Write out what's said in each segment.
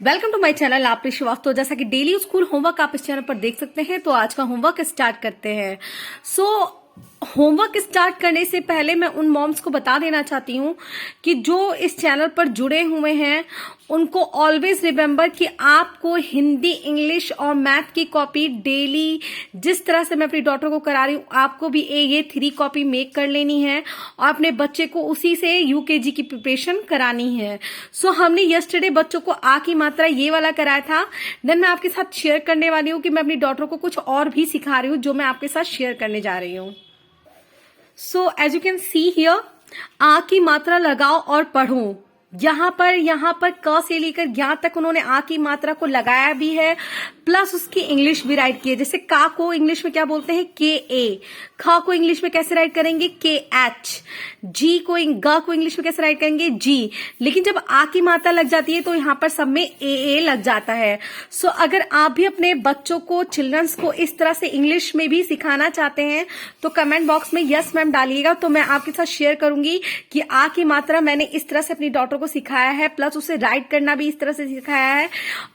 Welcome to my channel आपरी श्रीवास्तव। जैसा कि डेली स्कूल होमवर्क आप इस चैनल पर देख सकते हैं, तो आज का होमवर्क स्टार्ट करते हैं। होमवर्क स्टार्ट करने से पहले मैं उन मॉम्स को बता देना चाहती हूँ कि जो इस चैनल पर जुड़े हुए हैं उनको ऑलवेज रिमेम्बर कि आपको हिंदी, इंग्लिश और मैथ की कॉपी डेली जिस तरह से मैं अपनी डॉटर को करा रही हूँ, आपको भी ये 3 कॉपी मेक कर लेनी है और अपने बच्चे को उसी से यूकेजी की प्रिपरेशन करानी है। हमने यस्टरडे बच्चों को आ की मात्रा ये वाला कराया था। देन मैं आपके साथ शेयर करने वाली हूँ कि मैं अपनी डॉटर को कुछ और भी सिखा रही हूँ जो मैं आपके साथ शेयर करने जा रही हूँ। As you can see here, आ की मात्रा लगाओ और पढ़ो। यहाँ पर क से लेकर ज्ञ तक उन्होंने आ की मात्रा को लगाया भी है, प्लस उसकी इंग्लिश भी राइट की है। जैसे का को इंग्लिश में क्या बोलते हैं, के ए। ख को इंग्लिश में कैसे राइट करेंगे, के एच। जी को ग को इंग्लिश में कैसे राइट करेंगे, जी। लेकिन जब आ की मात्रा लग जाती है तो यहाँ पर सब में ए लग जाता है। अगर आप भी अपने बच्चों को, चिल्ड्रंस को इस तरह से इंग्लिश में भी सिखाना चाहते हैं तो कमेंट बॉक्स में यस मैम डालिएगा, तो मैं आपके साथ शेयर करूंगी कि आ की मात्रा मैंने इस तरह से अपनी डॉटर को सिखाया है, प्लस उसे राइट करना भी इस तरह से सिखाया है।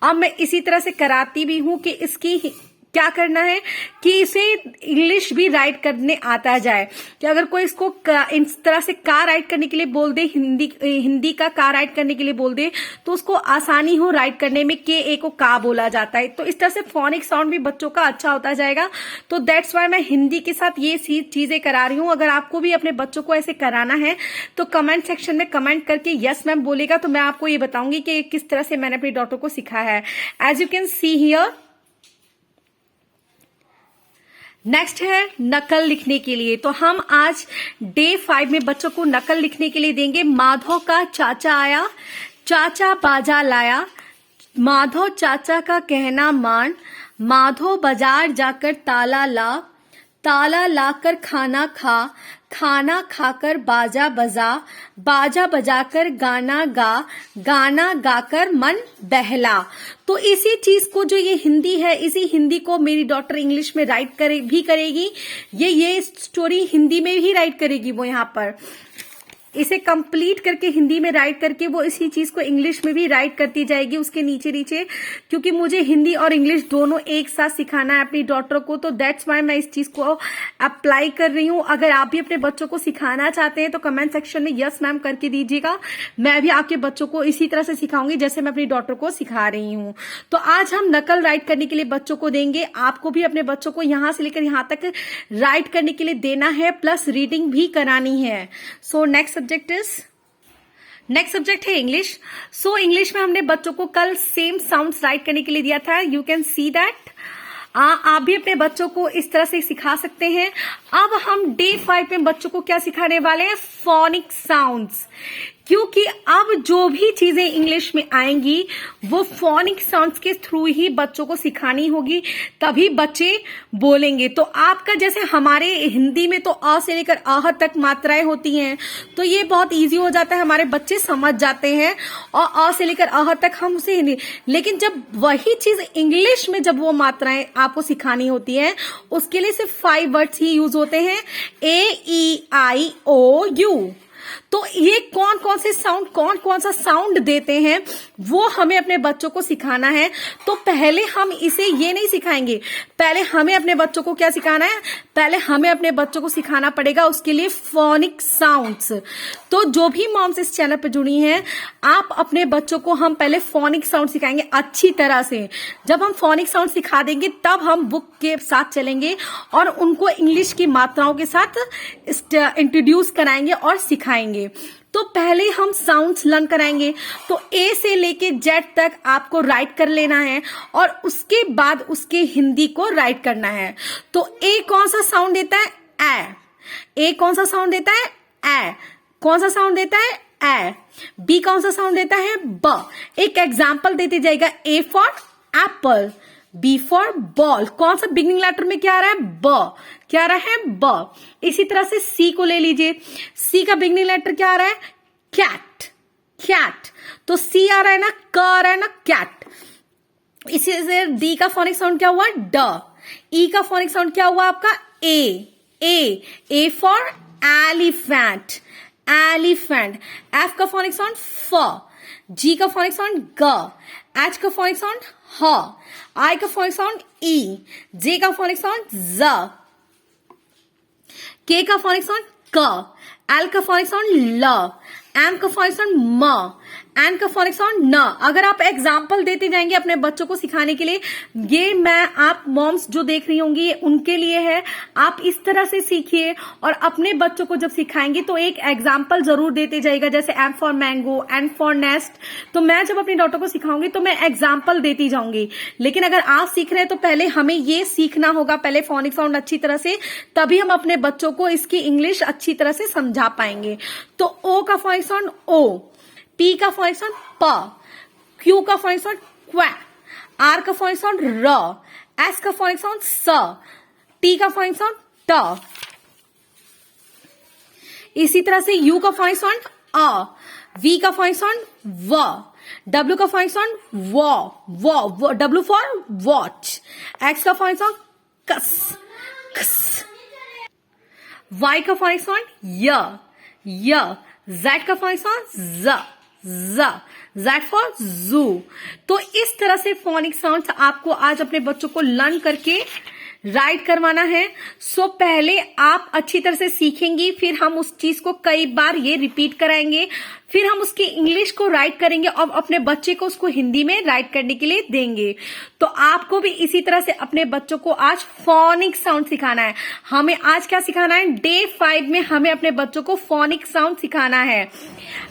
अब मैं इसी तरह से कराती भी हूं कि इसकी क्या करना है कि इसे इंग्लिश भी राइट करने आता जाए। कि अगर कोई इसको इस तरह से का राइट करने के लिए बोल दे, हिंदी का राइट करने के लिए बोल दे, तो उसको आसानी हो राइट करने में। के ए को का बोला जाता है, तो इस तरह से फोनिक साउंड भी बच्चों का अच्छा होता जाएगा। तो दैट्स वाई मैं हिंदी के साथ ये चीजें करा रही हूँ। अगर आपको भी अपने बच्चों को ऐसे कराना है तो कमेंट सेक्शन में कमेंट करके यस मैम बोलेगा, तो मैं आपको ये बताऊंगी कि किस तरह से मैंने अपनी डॉटर को सिखाया है। As you can see here, next है नकल लिखने के लिए। तो हम आज डे 5 में बच्चों को नकल लिखने के लिए देंगे। माधव का चाचा आया, चाचा बाजा लाया, माधव चाचा का कहना मान, माधव बाजार जाकर ताला ला, ताला लाकर खाना खा, खाना खाकर बाजा बजा, बाजा बजाकर गाना गा, गाना गाकर मन बहला। तो इसी चीज को, जो ये हिंदी है, इसी हिंदी को मेरी डॉटर इंग्लिश में राइट करेगी। ये स्टोरी हिंदी में भी राइट करेगी। वो यहाँ पर इसे कंप्लीट करके हिंदी में राइट करके वो इसी चीज को इंग्लिश में भी राइट करती जाएगी उसके नीचे नीचे, क्योंकि मुझे हिंदी और इंग्लिश दोनों एक साथ सिखाना है अपनी डॉटर को। तो दैट्स वाई मैं इस चीज को अप्लाई कर रही हूँ। अगर आप भी अपने बच्चों को सिखाना चाहते हैं तो कमेंट सेक्शन में यस मैम करके दीजिएगा। मैं भी आपके बच्चों को इसी तरह से सिखाऊंगी जैसे मैं अपनी डॉटर को सिखा रही हूँ। तो आज हम नकल राइट करने के लिए बच्चों को देंगे। आपको भी अपने बच्चों को यहां से लेकर यहां तक राइट करने के लिए देना है, प्लस रीडिंग भी करानी है। नेक्स्ट सब्जेक्ट है इंग्लिश। इंग्लिश में हमने बच्चों को कल सेम साउंड्स राइट करने के लिए दिया था। You can see that. आप भी अपने बच्चों को इस तरह से सिखा सकते हैं। अब हम डे 5 में बच्चों को क्या सिखाने वाले हैं, फोनिक साउंड्स। क्योंकि अब जो भी चीजें इंग्लिश में आएंगी वो फोनिक साउंड्स के थ्रू ही बच्चों को सिखानी होगी, तभी बच्चे बोलेंगे। तो आपका, जैसे हमारे हिंदी में तो अ से लेकर आह तक मात्राएं होती हैं, तो ये बहुत इजी हो जाता है, हमारे बच्चे समझ जाते हैं और अ से लेकर आह तक हम उसे हिंदी। लेकिन जब वही चीज इंग्लिश में जब वो मात्राएं आपको सिखानी होती है, उसके लिए सिर्फ 5 वर्ड्स ही यूज होते हैं, AEIOU। तो ये कौन कौन सा साउंड देते हैं वो हमें अपने बच्चों को सिखाना है। तो पहले हम इसे ये नहीं सिखाएंगे, पहले हमें अपने बच्चों को क्या सिखाना है, पहले हमें अपने बच्चों को सिखाना पड़ेगा उसके लिए फोनिक साउंड्स। तो जो भी मॉम्स इस चैनल पर जुड़ी हैं, आप अपने बच्चों को हम पहले फोनिक साउंड सिखाएंगे अच्छी तरह से। जब हम फोनिक साउंड सिखा देंगे तब हम बुक के साथ चलेंगे और उनको इंग्लिश की मात्राओं के साथ इंट्रोड्यूस कराएंगे और सिखाएंगे। तो पहले हम साउंड्स लर्न कराएंगे। तो ए से लेके जेड तक आपको राइट कर लेना है और उसके बाद उसके हिंदी को राइट करना है। तो ए कौन सा साउंड देता है, ए कौन सा साउंड देता है, कौन सा साउंड देता है, बी कौन सा साउंड देता है, ब। एक एग्जाम्पल देते जाएगा, A for apple, B for ball. कौन सा बिगनिंग लेटर में क्या आ रहा है, ब। क्या आ रहा है, ब। इसी तरह से सी को ले लीजिए, सी का बिगनिंग लेटर क्या आ रहा है, कैट, कैट। तो सी आ रहा है ना, क आ रहा है ना, कैट। इसी से डी का फोनिक साउंड क्या हुआ, ड। ई का फोनिक साउंड क्या हुआ आपका, A for elephant, elephant. F का फोनिक साउंड फ, जी का फोनिक साउंड ग, एच का फोनिक साउंड ह, आई का फोनिक साउंड ई, जे का फोनिक साउंड ज, के का फोनिक साउंड क, एल का फोनिक साउंड ल, एम का फोनिक साउंड म, एन का फोनिक साउंड न। अगर आप एग्जाम्पल देते जाएंगे अपने बच्चों को सिखाने के लिए, ये मैं आप मॉम्स जो देख रही होंगी उनके लिए है, आप इस तरह से सीखिए और अपने बच्चों को जब सिखाएंगे तो एक एग्जाम्पल जरूर देते जाइएगा। जैसे M for mango, N for nest, तो मैं जब अपनी डॉटर को सिखाऊंगी तो मैं एग्जाम्पल देती जाऊंगी। लेकिन अगर आप सीख रहे हैं तो पहले हमें ये सीखना होगा पहले फोनिक साउंड अच्छी तरह से, तभी हम अपने बच्चों को इसकी इंग्लिश अच्छी तरह से समझा पाएंगे। तो ओ का फोनिक साउंड ओ, पी का फोनिक साउंड प, क्यू का फोनिक साउंड क्वै, आर का फोनिक साउंड र, एस का फोनिक साउंड स, टी का फोनिक साउंड ट। इसी तरह से यू का फोनिक साउंड अ, वी का फोनिक साउंड व, डब्ल्यू का फोनिक साउंड वो, डब्ल्यू फॉर वॉच, एक्स का फोनिक साउंड कस कस, वाई का फोनिक साउंड य, जेड का फोनिक साउंड जेड फॉर जू। तो इस तरह से फोनिक साउंड्स आपको आज अपने बच्चों को लर्न करके राइट करवाना है। सो पहले आप अच्छी तरह से सीखेंगी, फिर हम उस चीज को कई बार ये रिपीट कराएंगे, फिर हम उसकी इंग्लिश को राइट करेंगे और अपने बच्चे को उसको हिंदी में राइट करने के लिए देंगे। तो आपको भी इसी तरह से अपने बच्चों को आज फोनिक साउंड सिखाना है। हमें आज क्या सिखाना है, डे 5 में हमें अपने बच्चों को फोनिक साउंड सिखाना है।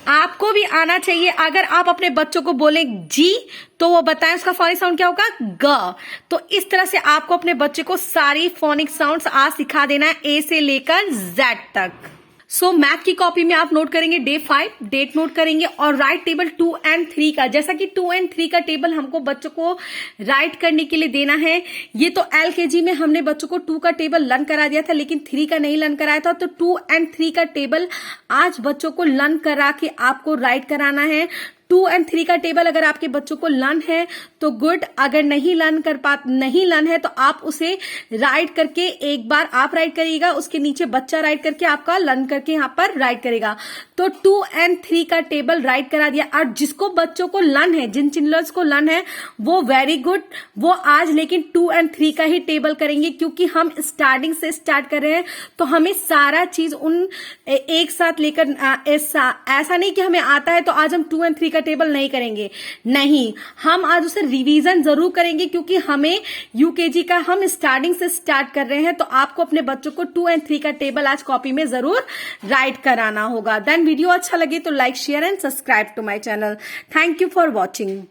आपको भी आना चाहिए। अगर आप अपने बच्चों को बोले जी तो वो बताएं उसका फोनिक साउंड क्या होगा, ग। तो इस तरह से आपको अपने बच्चे को सारी फोनिक साउंड्स आज सिखा देना है, ए से लेकर जेड तक। सो मैथ की कॉपी में आप नोट करेंगे डे 5, डेट नोट करेंगे और राइट टेबल 2 एंड 3 का। जैसा कि 2 एंड 3 का टेबल हमको बच्चों को राइट करने के लिए देना है। ये तो LKG में हमने बच्चों को 2 का टेबल लर्न करा दिया था, लेकिन 3 का नहीं लर्न कराया था। तो 2 एंड 3 का टेबल आज बच्चों को लर्न करा के आपको राइट कराना है। 2 एंड 3 का टेबल अगर आपके बच्चों को लर्न है तो गुड, अगर नहीं लर्न है तो आप उसे राइट करके एक बार आप राइट करिएगा, उसके नीचे बच्चा राइट करके आपका लर्न करके यहाँ पर राइट करेगा। तो 2 एंड 3 का टेबल राइट करा दिया। और जिसको बच्चों को लर्न है, जिन चिल्ड्रंस को लर्न है वो वेरी गुड, वो आज लेकिन 2 एंड 3 का ही टेबल करेंगे, क्योंकि हम स्टार्टिंग से स्टार्ट कर रहे हैं तो हमें सारा चीज उन एक साथ लेकर ऐसा नहीं कि हमें आता है तो आज हम 2 एंड 3 का टेबल नहीं करेंगे, नहीं, हम आज उसे रिवीजन जरूर करेंगे, क्योंकि हमें यूकेजी का हम स्टार्टिंग से स्टार्ट कर रहे हैं। तो आपको अपने बच्चों को 2 एंड 3 का टेबल आज कॉपी में जरूर राइट कराना होगा। देन वीडियो अच्छा लगे तो like, share and subscribe to my channel. Thank you for watching.